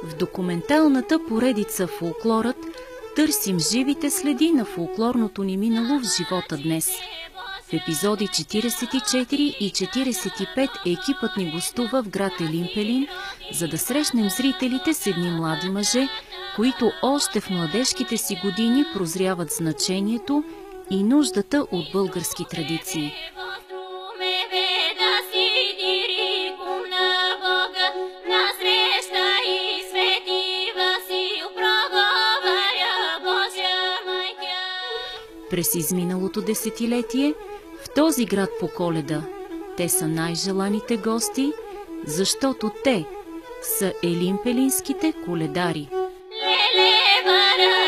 В документалната поредица «Фолклорът» търсим живите следи на фолклорното ни минало в живота днес. В епизоди 44 и 45 екипът ни гостува в град Елин Пелин, за да срещнем зрителите с едни млади мъже, които още в младежките си години прозряват значението и нуждата от български традиции. През изминалото десетилетие в този град по Коледа те са най-желаните гости, защото те са елинпелинските коледари. Леле, бара!